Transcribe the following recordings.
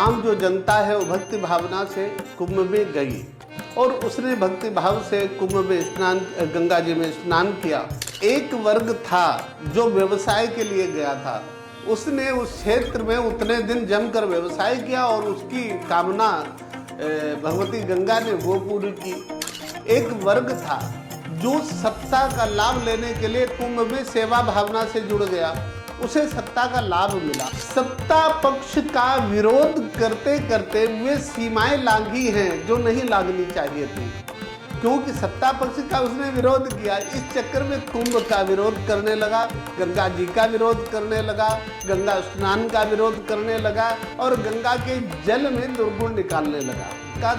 आम जो जनता है वो भक्ति भावना से कुंभ में गई और उसने भक्ति भाव से कुंभ में स्नान, गंगा जी में स्नान किया। एक वर्ग था जो व्यवसाय के लिए गया था, उसने उस क्षेत्र में उतने दिन जमकर व्यवसाय किया और उसकी कामना भगवती गंगा ने वो पूरी की। एक वर्ग था जो सत्ता का लाभ लेने के लिए कुंभ में सेवा भावना से जुड़ गया, उसे सत्ता का लाभ मिला। सत्ता पक्ष का विरोध करते करते वे सीमाएं लांघी हैं जो नहीं लांघनी चाहिए थी, क्योंकि सत्ता पक्ष का उसने विरोध किया। इस चक्कर में कुंभ का विरोध करने लगा, गंगा जी का विरोध करने लगा, गंगा स्नान का विरोध करने लगा और गंगा के जल में दुर्गुण निकालने लगा।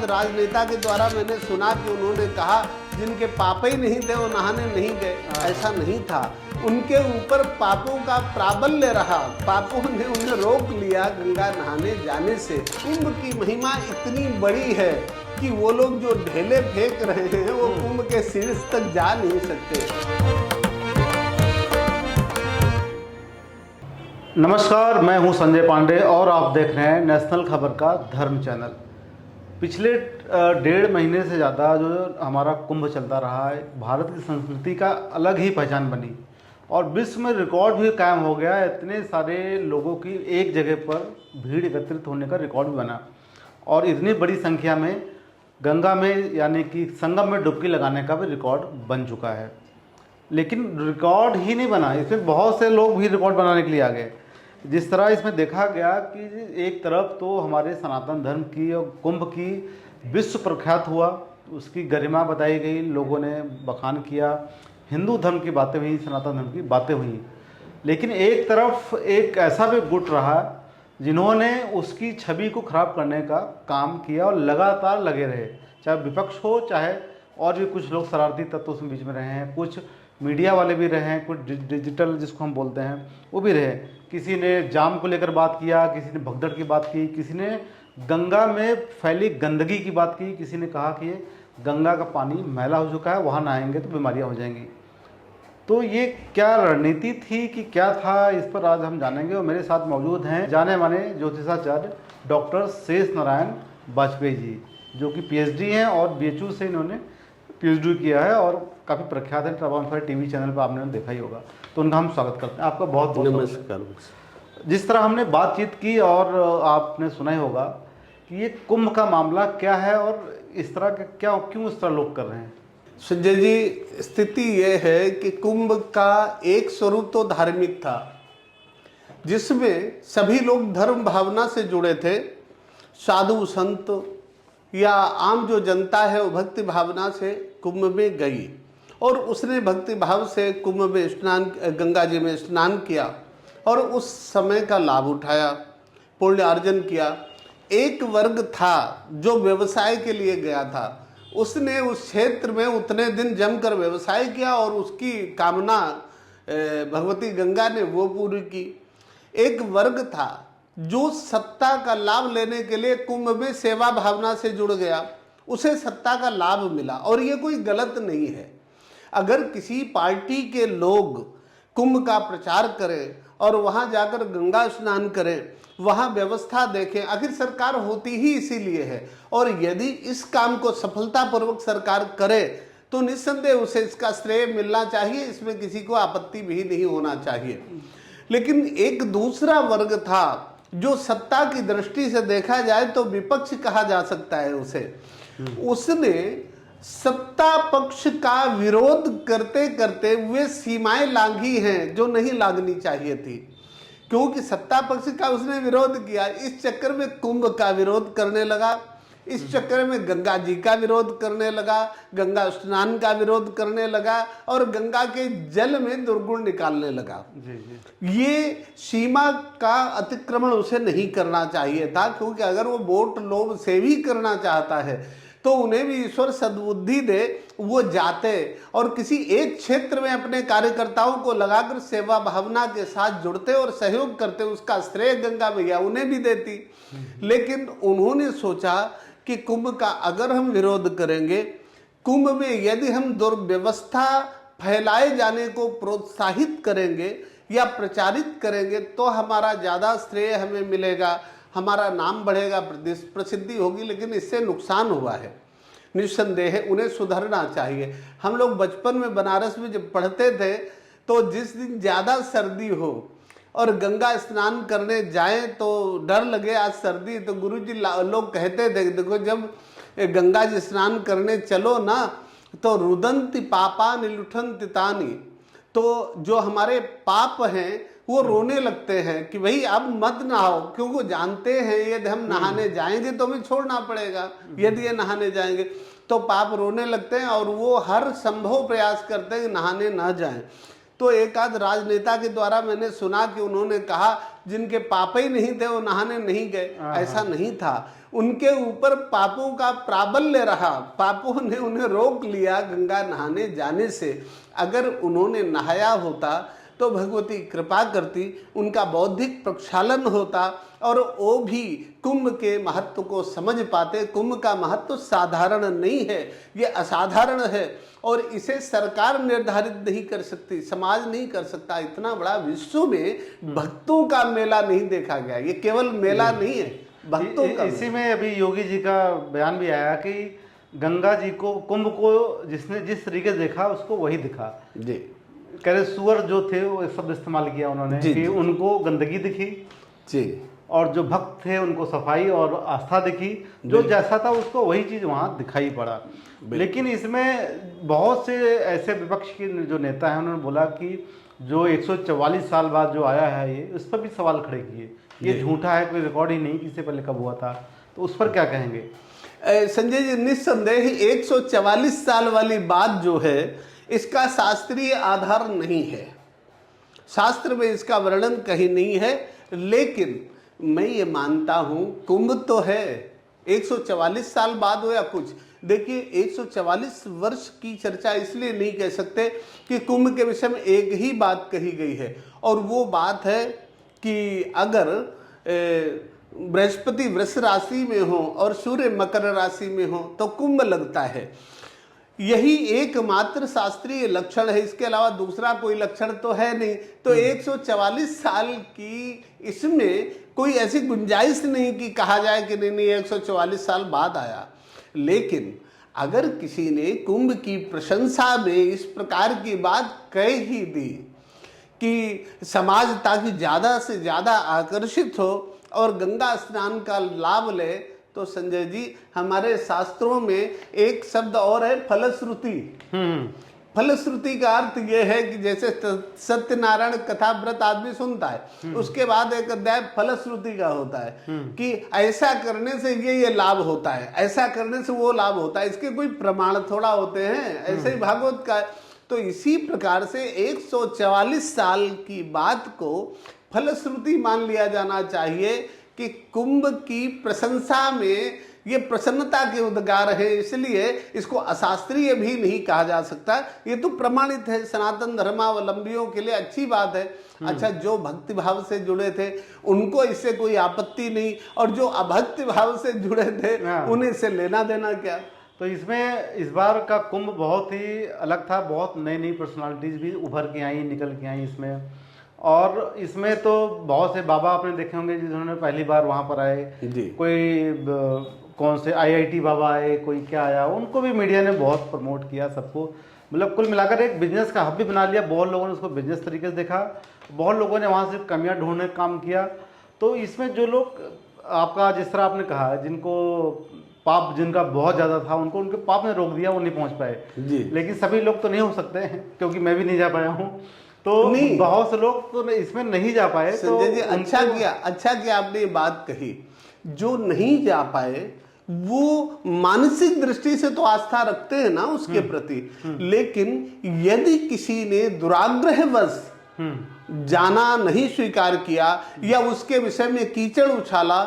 राजनेता के द्वारा मैंने सुना कि उन्होंने कहा जिनके पाप ही नहीं थे वो नहाने नहीं गए। ऐसा नहीं था, उनके ऊपर पापों का प्राबल्य रहा, पापों ने उन्हें रोक लिया गंगा नहाने जाने से। कुंभ की महिमा इतनी बड़ी है कि वो लोग जो ढेले फेंक रहे हैं वो कुंभ के शीर्ष तक जा नहीं सकते। नमस्कार, मैं हूं संजय पांडे और आप देख रहे हैं नेशनल खबर का धर्म चैनल। पिछले 1.5 महीने से ज़्यादा जो हमारा कुंभ चलता रहा है, भारत की संस्कृति का अलग ही पहचान बनी और विश्व में रिकॉर्ड भी कायम हो गया। इतने सारे लोगों की एक जगह पर भीड़ एकत्रित होने का रिकॉर्ड भी बना और इतनी बड़ी संख्या में गंगा में यानी कि संगम में डुबकी लगाने का भी रिकॉर्ड बन चुका है। लेकिन रिकॉर्ड ही नहीं बना, इसमें बहुत से लोग भी रिकॉर्ड बनाने के लिए आ गए। जिस तरह इसमें देखा गया कि एक तरफ तो हमारे सनातन धर्म की और कुंभ की विश्व प्रख्यात हुआ, उसकी गरिमा बताई गई, लोगों ने बखान किया, हिंदू धर्म की बातें हुई, सनातन धर्म की बातें हुई। लेकिन एक तरफ एक ऐसा भी गुट रहा जिन्होंने उसकी छवि को खराब करने का काम किया और लगातार लगे रहे, चाहे विपक्ष हो चाहे और भी कुछ लोग शरारती तत्व उसमें बीच में रहे हैं, कुछ मीडिया वाले भी रहे हैं, कुछ डिजिटल जिसको हम बोलते हैं वो भी रहे। किसी ने जाम को लेकर बात किया, किसी ने भगदड़ की बात की, किसी ने गंगा में फैली गंदगी की बात की, किसी ने कहा कि गंगा का पानी मैला हो चुका है, वहाँ नहाएंगे तो बीमारियाँ हो जाएंगी। तो ये क्या रणनीति थी कि क्या था, इस पर आज हम जानेंगे और मेरे साथ मौजूद हैं जाने माने ज्योतिषाचार्य डॉक्टर शेष नारायण वाजपेयी जी, जो कि पीएचडी हैं और बीएचयू से इन्होंने पीएचडी किया है और काफ़ी प्रख्यात है। ट्रांसफर टीवी चैनल पर आपने देखा ही होगा, तो उनका हम स्वागत करते हैं। आपका बहुत बहुत नमस्कार। जिस तरह हमने बातचीत की और आपने सुना ही होगा कि ये कुंभ का मामला क्या है और इस तरह के क्या क्यों इस तरह लोग कर रहे हैं। संजय जी, स्थिति ये है कि कुंभ का एक स्वरूप तो धार्मिक था, जिसमें सभी लोग धर्म भावना से जुड़े थे। साधु संत या आम जो जनता है वो भक्ति भावना से कुंभ में गई और उसने भक्ति भाव से कुंभ में स्नान, गंगा जी में स्नान किया और उस समय का लाभ उठाया, पुण्य अर्जन किया। एक वर्ग था जो व्यवसाय के लिए गया था, उसने उस क्षेत्र में उतने दिन जमकर व्यवसाय किया और उसकी कामना भगवती गंगा ने वो पूरी की। एक वर्ग था जो सत्ता का लाभ लेने के लिए कुंभ में सेवा भावना से जुड़ गया, उसे सत्ता का लाभ मिला और ये कोई गलत नहीं है। अगर किसी पार्टी के लोग कुंभ का प्रचार करें और वहाँ जाकर गंगा स्नान करें, वहाँ व्यवस्था देखें, आखिर सरकार होती ही इसीलिए है और यदि इस काम को सफलतापूर्वक सरकार करे तो निस्संदेह उसे इसका श्रेय मिलना चाहिए, इसमें किसी को आपत्ति भी नहीं होना चाहिए। लेकिन एक दूसरा वर्ग था जो सत्ता की दृष्टि से देखा जाए तो विपक्ष कहा जा सकता है उसे, उसने सत्ता पक्ष का विरोध करते करते वे सीमाएं लांघी हैं जो नहीं लांघनी चाहिए थी, क्योंकि सत्ता पक्ष का उसने विरोध किया। इस चक्कर में कुंभ का विरोध करने लगा, इस चक्कर में गंगा जी का विरोध करने लगा, गंगा स्नान का विरोध करने लगा और गंगा के जल में दुर्गुण निकालने लगा। ये सीमा का अतिक्रमण उसे नहीं करना चाहिए था, क्योंकि अगर वो वोट लोभ से भी करना चाहता है तो उन्हें भी ईश्वर सद्बुद्धि दे, वो जाते और किसी एक क्षेत्र में अपने कार्यकर्ताओं को लगाकर सेवा भावना के साथ जुड़ते और सहयोग करते, उसका श्रेय गंगा मैया उन्हें भी देती। लेकिन उन्होंने सोचा कि कुंभ का अगर हम विरोध करेंगे, कुंभ में यदि हम दुर्व्यवस्था फैलाए जाने को प्रोत्साहित करेंगे या प्रचारित करेंगे तो हमारा ज़्यादा श्रेय हमें मिलेगा, हमारा नाम बढ़ेगा, प्रसिद्धि होगी, लेकिन इससे नुकसान हुआ है निस्संदेह। उन्हें सुधरना चाहिए। हम लोग बचपन में बनारस में जब पढ़ते थे तो जिस दिन ज़्यादा सर्दी हो और गंगा स्नान करने जाएं तो डर लगे आज सर्दी, तो गुरुजी लोग कहते थे देखो जब गंगा जी स्नान करने चलो ना तो रुदंती पापा निलुठंति तानी, तो जो हमारे पाप हैं वो रोने लगते हैं कि भाई अब मत नहाओ, क्योंकि वो जानते हैं यदि हम नहाने जाएंगे तो हमें छोड़ना पड़ेगा, यदि ये नहाने जाएंगे तो पाप रोने लगते हैं और वो हर संभव प्रयास करते हैं कि नहाने ना जाएं। तो एक आध राजनेता के द्वारा मैंने सुना कि उन्होंने कहा जिनके पाप ही नहीं थे वो नहाने नहीं गए। ऐसा नहीं था, उनके ऊपर पापों का प्राबल्य रहा, पापों ने उन्हें रोक लिया गंगा नहाने जाने से। अगर उन्होंने नहाया होता तो भगवती कृपा करती, उनका बौद्धिक प्रक्षालन होता और वो भी कुंभ के महत्व को समझ पाते। कुंभ का महत्व साधारण नहीं है, ये असाधारण है और इसे सरकार निर्धारित नहीं कर सकती, समाज नहीं कर सकता। इतना बड़ा विश्व में भक्तों का मेला नहीं देखा गया, ये केवल मेला नहीं है, भक्तों का। इसी में अभी योगी जी का बयान भी आया कि गंगा जी को, कुंभ को जिसने जिस तरीके से देखा उसको वही दिखा जी। कह रहे सुअर जो थे वो एक शब्द इस्तेमाल किया उन्होंने कि उनको गंदगी दिखी जी, और जो भक्त थे उनको सफाई और आस्था दिखी, जो जैसा था उसको वही चीज़ वहाँ दिखाई पड़ा। लेकिन इसमें बहुत से ऐसे विपक्ष के जो नेता हैं उन्होंने बोला कि जो 144 साल बाद जो आया है ये, उस पर भी सवाल खड़े किए, ये झूठा है, कोई रिकॉर्ड ही नहीं, किससे पहले कब हुआ था, तो उस पर क्या कहेंगे? संजय जी, निस्संदेह 144 साल वाली बात जो है इसका शास्त्रीय आधार नहीं है, शास्त्र में इसका वर्णन कहीं नहीं है। लेकिन मैं ये मानता हूँ कुंभ तो है, 144 साल बाद हो या कुछ, देखिए 144 वर्ष की चर्चा इसलिए नहीं कह सकते कि कुंभ के विषय में एक ही बात कही गई है, और वो बात है कि अगर बृहस्पति वृष राशि में हो और सूर्य मकर राशि में हो तो कुंभ लगता है। यही एकमात्र शास्त्रीय लक्षण है, इसके अलावा दूसरा कोई लक्षण तो है नहीं। तो 144 साल की इसमें कोई ऐसी गुंजाइश नहीं कि कहा जाए कि नहीं 144 साल बाद आया। लेकिन अगर किसी ने कुंभ की प्रशंसा में इस प्रकार की बात कह ही दी कि समाज ताकि ज़्यादा से ज़्यादा आकर्षित हो और गंगा स्नान का लाभ ले, तो संजय जी हमारे शास्त्रों में एक शब्द और है, फलश्रुति। फलश्रुति का अर्थ यह है कि जैसे सत्यनारायण कथा व्रत आदमी सुनता है, उसके बाद एक अध्याय फलश्रुति का होता है कि ऐसा करने से ये लाभ होता है, ऐसा करने से वो लाभ होता है। इसके कोई प्रमाण थोड़ा होते हैं, ऐसे ही भागवत का है। तो इसी प्रकार से 144 साल की बात को फलश्रुति मान लिया जाना चाहिए कि कुंभ की प्रशंसा में ये प्रसन्नता के उद्गार है, इसलिए इसको अशास्त्रीय भी नहीं कहा जा सकता। ये तो प्रमाणित है, सनातन धर्मावलंबियों के लिए अच्छी बात है। अच्छा, जो भक्ति भाव से जुड़े थे उनको इससे कोई आपत्ति नहीं, और जो अभक्ति भाव से जुड़े थे उन्हें इससे लेना देना क्या। तो इसमें इस बार का कुंभ बहुत ही अलग था, बहुत नई नई पर्सनालिटीज़ भी उभर के आई, निकल के आई इसमें। और इसमें तो बहुत से बाबा आपने देखे होंगे जिन्होंने पहली बार वहाँ पर आए, कोई कौन से IIT बाबा आए, कोई क्या आया, उनको भी मीडिया ने बहुत प्रमोट किया सबको। मतलब कुल मिलाकर एक बिजनेस का हब भी बना लिया। बहुत लोगों ने उसको बिजनेस तरीके से देखा, बहुत लोगों ने वहाँ से कमियाँ ढूंढने का काम किया। तो इसमें जो लोग आपका जिस तरह आपने कहा जिनको पाप जिनका बहुत ज़्यादा था उनको उनके पाप ने रोक दिया, वो नहीं पहुँच पाए जी। लेकिन सभी लोग तो नहीं हो सकते हैं, क्योंकि मैं भी नहीं जा पाया हूँ, तो बहुत से लोग तो इसमें नहीं जा पाए। संजय जी अच्छा किया आपने ये बात कही। जो नहीं जा पाए वो मानसिक दृष्टि से तो आस्था रखते हैं ना उसके प्रति, लेकिन यदि किसी ने दुराग्रहवश जाना नहीं स्वीकार किया या उसके विषय में कीचड़ उछाला,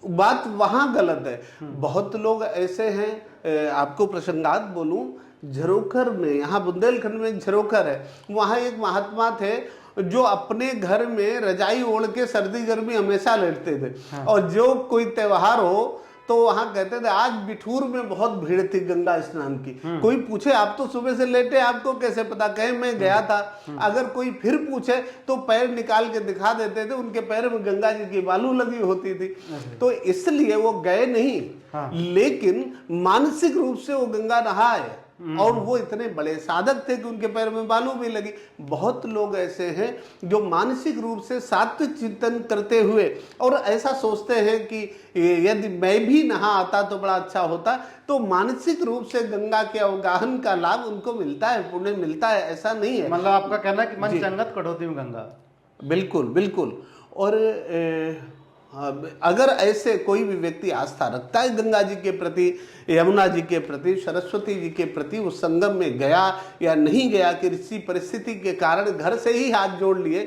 बात वहां गलत है। बहुत लोग ऐसे हैं, आपको प्रसंगात बोलूं, झरोखर में, यहाँ बुंदेलखंड में एक झरोखर है, वहाँ एक महात्मा थे जो अपने घर में रजाई ओढ़ के सर्दी गर्मी हमेशा लेटते थे। और जो कोई त्योहार हो तो वहां कहते थे आज बिठूर में बहुत भीड़ थी गंगा स्नान की। कोई पूछे आप तो सुबह से लेटे, आपको कैसे पता? कहे मैं गया था। अगर कोई फिर पूछे तो पैर निकाल के दिखा देते थे, उनके पैर में गंगा जी की बालू लगी होती थी। तो इसलिए वो गए नहीं, लेकिन मानसिक रूप से वो गंगा नहाए और वो इतने बड़े साधक थे कि उनके पैर में बालू भी लगी। बहुत लोग ऐसे हैं जो मानसिक रूप से सात्विक चिंतन करते हुए और ऐसा सोचते हैं कि यदि मैं भी नहा आता तो बड़ा अच्छा होता, तो मानसिक रूप से गंगा के अवगाहन का लाभ उनको मिलता है, पुण्य मिलता है, ऐसा नहीं है। मतलब आपका कहना है कि मन चंगत कटौती में गंगा। बिल्कुल बिल्कुल। और अगर ऐसे कोई भी व्यक्ति आस्था रखता है गंगा जी के प्रति, यमुना जी के प्रति, सरस्वती जी के प्रति, उस संगम में गया या नहीं गया, कि किसी परिस्थिति के कारण घर से ही हाथ जोड़ लिए,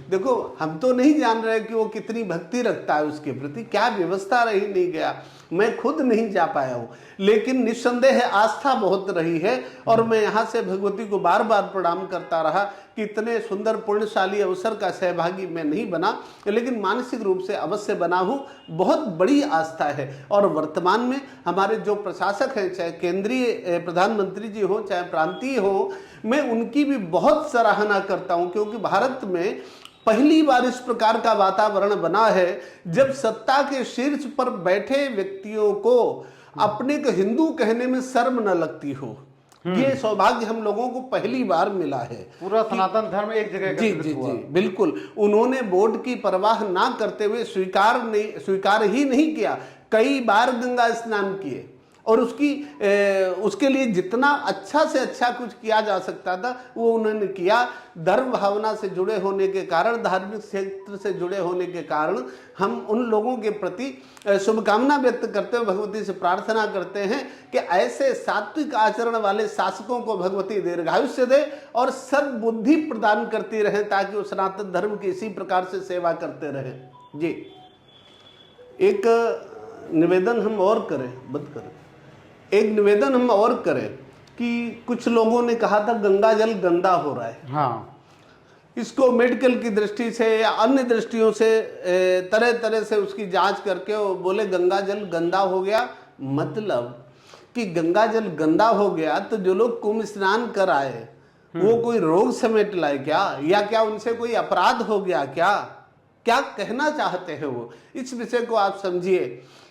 देखो हम तो नहीं जान रहे कि वो कितनी भक्ति रखता है उसके प्रति, क्या व्यवस्था रही, नहीं गया, मैं खुद नहीं जा पाया हूँ, लेकिन निस्संदेह आस्था बहुत रही है। और मैं यहाँ से भगवती को बार बार प्रणाम करता रहा कि इतने सुंदर पुण्यशाली अवसर का सहभागी मैं नहीं बना, लेकिन मानसिक रूप से अवश्य बना हूँ। बहुत बड़ी आस्था है। और वर्तमान में हमारे जो प्रशासक हैं, चाहे केंद्रीय प्रधानमंत्री जी हो, चाहे प्रांतीय हो, मैं उनकी भी बहुत सराहना करता हूँ, क्योंकि भारत में पहली बार इस प्रकार का वातावरण बना है जब सत्ता के शीर्ष पर बैठे व्यक्तियों को अपने को हिंदू कहने में शर्म न लगती हो। ये सौभाग्य हम लोगों को पहली बार मिला है। पूरा सनातन धर्म एक जगह जी बिल्कुल। उन्होंने बोर्ड की परवाह ना करते हुए स्वीकार ही नहीं किया, कई बार गंगा स्नान किए और उसके लिए जितना अच्छा से अच्छा कुछ किया जा सकता था वो उन्होंने किया। धर्म भावना से जुड़े होने के कारण, धार्मिक क्षेत्र से जुड़े होने के कारण हम उन लोगों के प्रति शुभकामना व्यक्त करते हुए भगवती से प्रार्थना करते हैं कि ऐसे सात्विक आचरण वाले शासकों को भगवती दीर्घायुष्य दे और सद्बुद्धि प्रदान करती रहे, ताकि वो सनातन धर्म की इसी प्रकार से सेवा करते रहे। जी, एक निवेदन हम और करें, बंद करें, एक निवेदन हम और करें कि कुछ लोगों ने कहा था गंगा जल गंदा हो रहा है। हाँ, इसको मेडिकल की दृष्टि से या अन्य दृष्टियों से तरह तरह से उसकी जांच करके वो बोले गंगा जल गंदा हो गया। मतलब कि गंगा जल गंदा हो गया तो जो लोग कुंभ स्नान कर आए वो कोई रोग समेट लाए क्या, या क्या उनसे कोई अपराध हो गया क्या? क्या कहना चाहते हैं वो? इस विषय को आप समझिए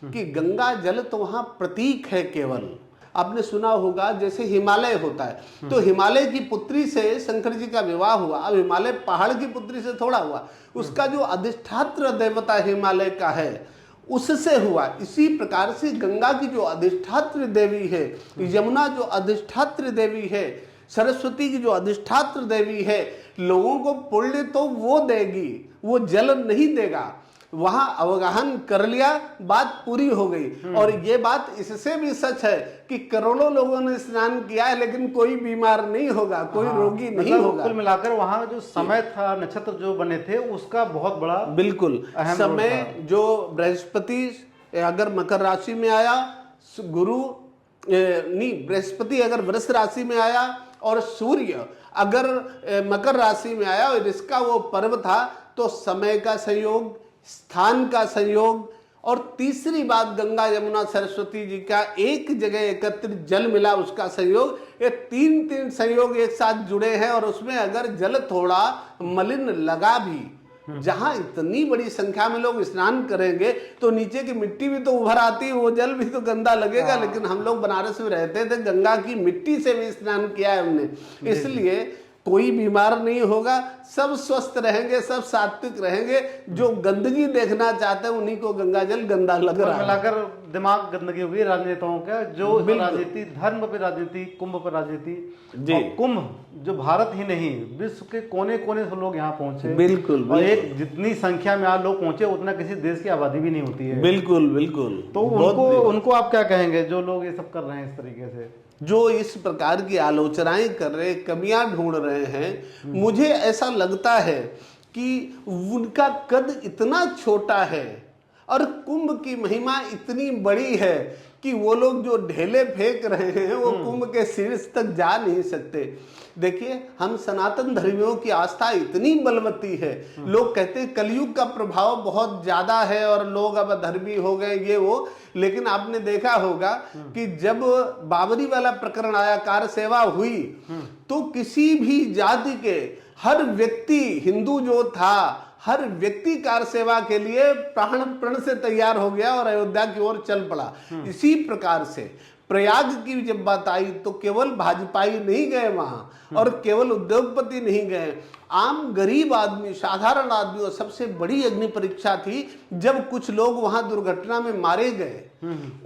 कि गंगा जल तो वहां प्रतीक है केवल। आपने सुना होगा जैसे हिमालय होता है, तो हिमालय की पुत्री से शंकर जी का विवाह हुआ। अब हिमालय पहाड़ की पुत्री से थोड़ा हुआ, उसका जो अधिष्ठात्र देवता हिमालय का है उससे हुआ। इसी प्रकार से गंगा की जो अधिष्ठात्र देवी है, यमुना जो अधिष्ठात्र देवी है, सरस्वती की जो अधिष्ठात्र देवी है, लोगों को पुण्य तो वो देगी, वो जल नहीं देगा। वहां अवगाहन कर लिया, बात पूरी हो गई। और ये बात इससे भी सच है कि करोड़ों लोगों ने स्नान किया है लेकिन कोई बीमार नहीं होगा, कोई रोगी नहीं होगा। कुल मिलाकर वहां जो समय था, नक्षत्र जो बने थे, उसका बहुत बड़ा बिल्कुल समय जो बृहस्पति अगर मकर राशि में आया, गुरु नहीं, बृहस्पति अगर वृष राशि में आया और सूर्य अगर मकर राशि में आया और इसका वो पर्व था, तो समय का संयोग, स्थान का संयोग, और तीसरी बात गंगा यमुना सरस्वती जी का एक जगह एकत्रित जल मिला उसका संयोग, ये तीन संयोग एक साथ जुड़े हैं। और उसमें अगर जल थोड़ा मलिन लगा भी, जहां इतनी बड़ी संख्या में लोग स्नान करेंगे तो नीचे की मिट्टी भी तो उभर आती है, वो जल भी तो गंदा लगेगा। लेकिन हम लोग बनारस में रहते थे, गंगा की मिट्टी से भी स्नान किया है हमने, इसलिए कोई बीमार नहीं होगा, सब स्वस्थ रहेंगे, सब सात्विक रहेंगे। जो गंदगी देखना चाहते हैं उन्हीं को गंगा जल गंदा लग रहा है। मिलाकर दिमाग गंदगी होगी राजनेताओं का, जो राजनीति, धर्म पे राजनीति, कुंभ पर राजनीति। और कुंभ जो भारत ही नहीं, विश्व के कोने कोने से लोग यहाँ पहुंचे। बिल्कुल, और एक जितनी संख्या में आज लोग पहुंचे उतना किसी देश की आबादी भी नहीं होती है। बिल्कुल बिल्कुल। तो उनको आप क्या कहेंगे जो लोग ये सब कर रहे हैं इस तरीके से, जो इस प्रकार की आलोचनाएं कर रहे, कमियां ढूंढ रहे हैं? मुझे ऐसा लगता है कि उनका कद इतना छोटा है और कुंभ की महिमा इतनी बड़ी है कि वो लोग जो ढेले फेंक रहे हैं वो कुंभ के शीर्ष तक जा नहीं सकते। देखिए, हम सनातन धर्मियों की आस्था इतनी बलवती है, लोग कहते हैं कलयुग का प्रभाव बहुत ज्यादा है और लोग अब अधर्मी हो गए ये वो, लेकिन आपने देखा होगा कि जब बाबरी वाला प्रकरण आया, कार सेवा हुई, तो किसी भी जाति के हर व्यक्ति, हिंदू जो था, हर व्यक्ति कार सेवा के लिए प्राण प्रण से तैयार हो गया और अयोध्या की ओर चल पड़ा। इसी प्रकार से प्रयाग की जब बात आई तो केवल भाजपाई नहीं गए वहां और केवल उद्योगपति नहीं गए, आम गरीब आदमी, साधारण आदमी, और सबसे बड़ी अग्नि परीक्षा थी जब कुछ लोग वहां दुर्घटना में मारे गए।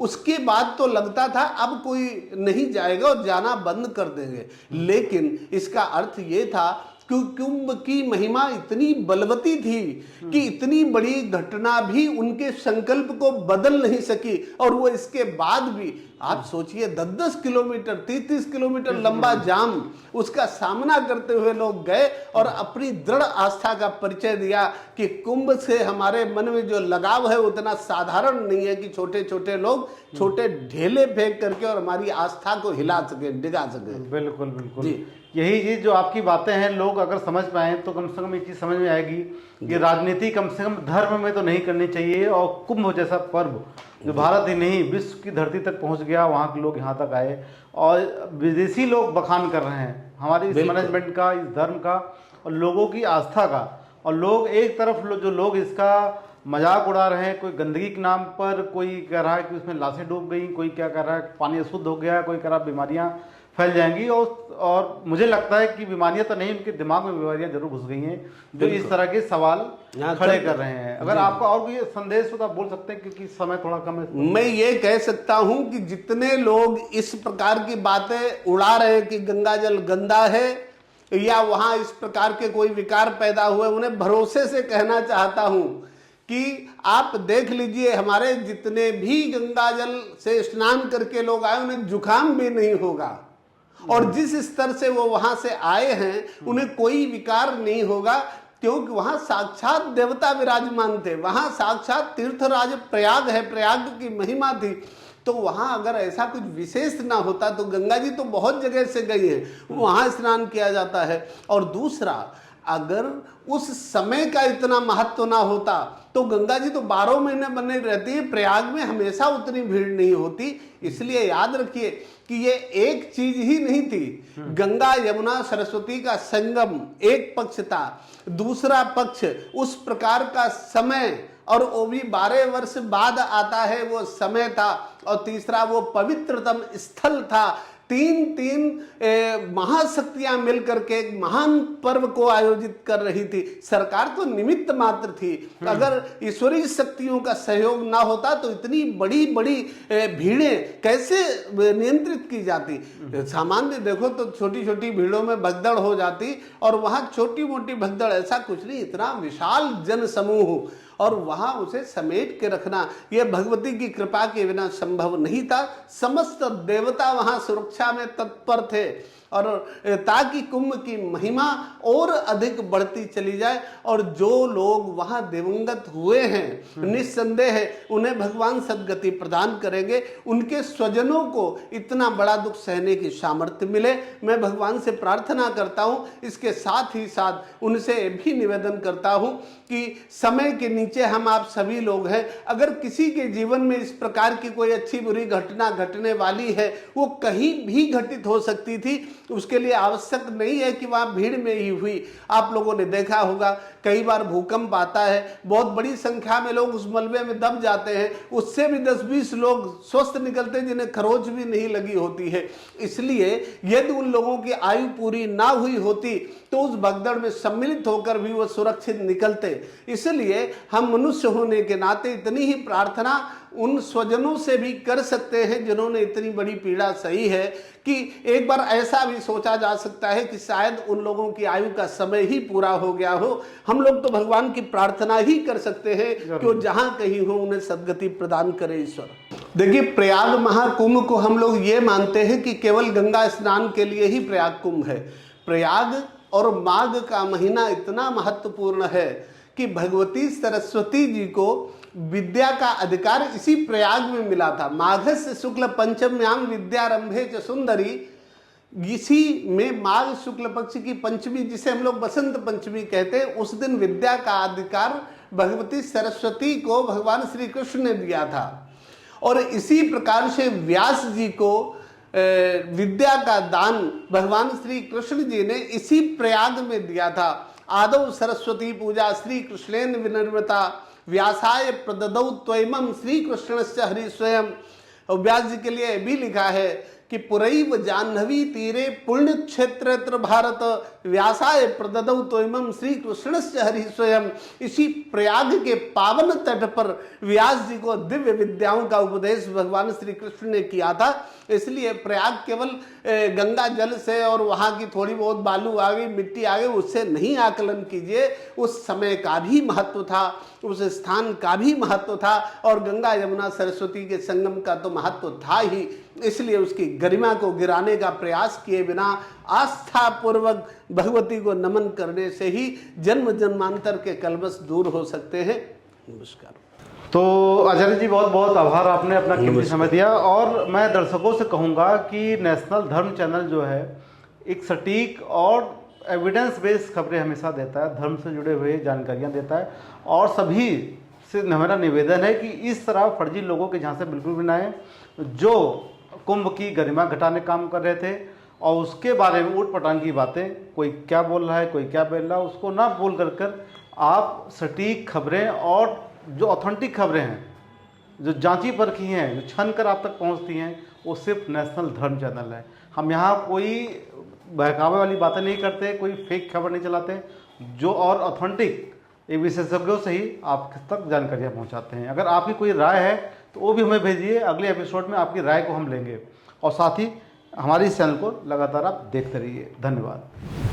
उसके बाद तो लगता था अब कोई नहीं जाएगा और जाना बंद कर देंगे, लेकिन इसका अर्थ ये था कि कुंभ की महिमा इतनी बलवती थी कि इतनी बड़ी घटना भी उनके संकल्प को बदल नहीं सकी, और वो इसके बाद भी आप सोचिए 10-10 किलोमीटर 30-30 किलोमीटर लंबा जाम, उसका सामना करते हुए लोग गए और अपनी दृढ़ आस्था का परिचय दिया कि कुंभ से हमारे मन में जो लगाव है उतना साधारण नहीं है कि छोटे छोटे लोग छोटे ढेले फेंक करके और हमारी आस्था को हिला सके, डिगा सके। बिल्कुल बिल्कुल, यही चीज़ जो आपकी बातें हैं, लोग अगर समझ पाए तो कम से कम एक चीज़ समझ में आएगी कि राजनीति कम से कम धर्म में तो नहीं करनी चाहिए, और कुंभ जैसा पर्व जो भारत ही नहीं विश्व की धरती तक पहुंच गया, वहाँ के लोग यहाँ तक आए और विदेशी लोग बखान कर रहे हैं हमारे इस मैनेजमेंट का, इस धर्म का और लोगों की आस्था का। और लोग एक तरफ जो लोग इसका मजाक उड़ा रहे हैं, कोई गंदगी के नाम पर, कोई कह रहा है कि उसमें लाशें डूब गई, कोई क्या कह रहा है पानी अशुद्ध हो गया, कोई कह रहा है बीमारियाँ फैल जाएंगी, और मुझे लगता है कि बीमारियां तो नहीं, उनके दिमाग में बीमारियां जरूर घुस गई हैं जो इस तरह के सवाल खड़े कर रहे हैं। अगर आपका और कोई संदेश हो तो आप बोल सकते हैं, क्योंकि समय थोड़ा कम है। मैं ये कह सकता हूं कि जितने लोग इस प्रकार की बातें उड़ा रहे हैं कि गंगा जल गंदा है या वहां इस प्रकार के कोई विकार पैदा हुए, उन्हें भरोसे से कहना चाहता हूं कि आप देख लीजिए, हमारे जितने भी गंगा जल से स्नान करके लोग आए उन्हें जुकाम भी नहीं होगा, और जिस स्तर से वो वहां से आए हैं उन्हें कोई विकार नहीं होगा, क्योंकि वहां साक्षात देवता विराजमान थे, वहां साक्षात तीर्थराज प्रयाग है, प्रयाग की महिमा थी। तो वहां अगर ऐसा कुछ विशेष ना होता तो गंगा जी तो बहुत जगह से गई है, वहां स्नान किया जाता है। और दूसरा, अगर उस समय का इतना महत्व ना होता तो गंगा जी तो 12 महीने बने रहती है, प्रयाग में हमेशा उतनी भीड़ नहीं होती। इसलिए याद रखिए कि ये एक चीज ही नहीं थी, गंगा यमुना सरस्वती का संगम एक पक्ष था, दूसरा पक्ष उस प्रकार का समय, और वो भी 12 वर्ष बाद आता है वो समय था, और तीसरा वो पवित्रतम स्थल था। तीन महाशक्तियां मिलकर के एक महान पर्व को आयोजित कर रही थी, सरकार तो निमित्त मात्र थी। अगर ईश्वरीय शक्तियों का सहयोग ना होता तो इतनी बड़ी बड़ी भीड़ें कैसे नियंत्रित की जाती। सामान्य देखो तो छोटी छोटी भीड़ों में भगदड़ हो जाती, और वहां छोटी मोटी भगदड़, ऐसा कुछ नहीं, इतना विशाल जन समूह और वहां उसे समेट के रखना यह भगवती की कृपा के बिना संभव नहीं था। समस्त देवता वहां सुरक्षा में तत्पर थे, और ताकि कुंभ की महिमा और अधिक बढ़ती चली जाए, और जो लोग वहां दिवंगत हुए हैं निस्संदेह उन्हें भगवान सद्गति प्रदान करेंगे, उनके स्वजनों को इतना बड़ा दुख सहने की सामर्थ्य मिले। मैं भगवान से प्रार्थना करता हूं, इसके साथ ही साथ उनसे भी निवेदन करता हूं कि समय के नीचे हम आप सभी लोग हैं, अगर किसी के जीवन में इस प्रकार की कोई अच्छी बुरी घटना घटने वाली है, वो कहीं भी घटित हो सकती थी, उसके लिए आवश्यक नहीं है कि वहां भीड़ में ही हुई। आप लोगों ने देखा होगा कई बार भूकंप आता है, बहुत बड़ी संख्या में लोग उस मलबे में दब जाते हैं, उससे भी 10-20 लोग स्वस्थ निकलते हैं जिन्हें खरोच भी नहीं लगी होती है। इसलिए यदि उन लोगों की आयु पूरी ना हुई होती तो उस भगदड़ में सम्मिलित होकर भी वो सुरक्षित निकलते। इसलिए हम मनुष्य होने के नाते इतनी ही प्रार्थना उन स्वजनों से भी कर सकते हैं जिन्होंने इतनी बड़ी पीड़ा सही है, कि एक बार ऐसा भी सोचा जा सकता है कि शायद उन लोगों की आयु का समय ही पूरा हो गया हो। हम लोग तो भगवान की प्रार्थना ही कर सकते हैं कि वो जहां कहीं हो उन्हें सद्गति प्रदान करे ईश्वर। देखिए, प्रयाग महाकुंभ को हम लोग ये मानते हैं कि केवल गंगा स्नान के लिए ही प्रयाग कुंभ है। प्रयाग और माघ का महीना इतना महत्वपूर्ण है कि भगवती सरस्वती जी को विद्या का अधिकार इसी प्रयाग में मिला था। माघस्य शुक्ल पंचम्याम विद्यारंभे च सुंदरी, इसी में माघ शुक्ल पक्ष की पंचमी, जिसे हम लोग बसंत पंचमी कहते हैं, उस दिन विद्या का अधिकार भगवती सरस्वती को भगवान श्री कृष्ण ने दिया था। और इसी प्रकार से व्यास जी को विद्या का दान भगवान श्री कृष्ण जी ने इसी प्रयाग में दिया था। आदौ सरस्वती पूजा श्री कृष्णेन विनिर्मिता, व्यासाय प्रददौ त्वयमं श्री कृष्णस्य हरि स्वयं। और व्यास जी के लिए भी लिखा है कि पुरैव जाह्नवी तीरे पुण्य क्षेत्र भारत, व्यासाय प्रददौ त्वयमं श्री कृष्णस्य हरि स्वयं। इसी प्रयाग के पावन तट पर व्यास जी को दिव्य विद्याओं का उपदेश भगवान श्री कृष्ण ने किया था। इसलिए प्रयाग केवल गंगा जल से और वहाँ की थोड़ी बहुत बालू आ गई, मिट्टी आ गई, उससे नहीं आकलन कीजिए। उस समय का भी महत्व था, उस स्थान का भी महत्व था, और गंगा यमुना सरस्वती के संगम का तो महत्व था ही। इसलिए उसकी गरिमा को गिराने का प्रयास किए बिना आस्था पूर्वक भगवती को नमन करने से ही जन्म जन्मांतर के कलमश दूर हो सकते हैं। नमस्कार। तो आचार्य जी बहुत बहुत आभार, आपने अपना कीमती समय दिया। और मैं दर्शकों से कहूँगा कि नेशनल धर्म चैनल जो है एक सटीक और एविडेंस बेस्ड खबरें हमेशा देता है, धर्म से जुड़े हुए जानकारियाँ देता है। और सभी से मेरा निवेदन है कि इस तरह फर्जी लोगों के झांसे बिल्कुल भी ना आए, जो कुंभ की गरिमा घटाने काम कर रहे थे और उसके बारे में ऊट पटांग की बातें, कोई क्या बोल रहा है कोई क्या बोल रहा है, उसको ना बोल कर आप सटीक खबरें और जो ऑथेंटिक खबरें हैं, जो जांची परखी हैं, जो छन कर आप तक पहुंचती हैं, वो सिर्फ नेशनल धर्म चैनल है। हम यहाँ कोई बहकावे वाली बातें नहीं करते, कोई फेक खबर नहीं चलाते, जो और ऑथेंटिक एक विशेषज्ञों से ही आप तक जानकारियाँ पहुँचाते हैं। अगर आपकी कोई राय है तो वो भी हमें भेजिए, अगले एपिसोड में आपकी राय को हम लेंगे। और साथ ही हमारी इस चैनल को लगातार आप देखते रहिए। धन्यवाद।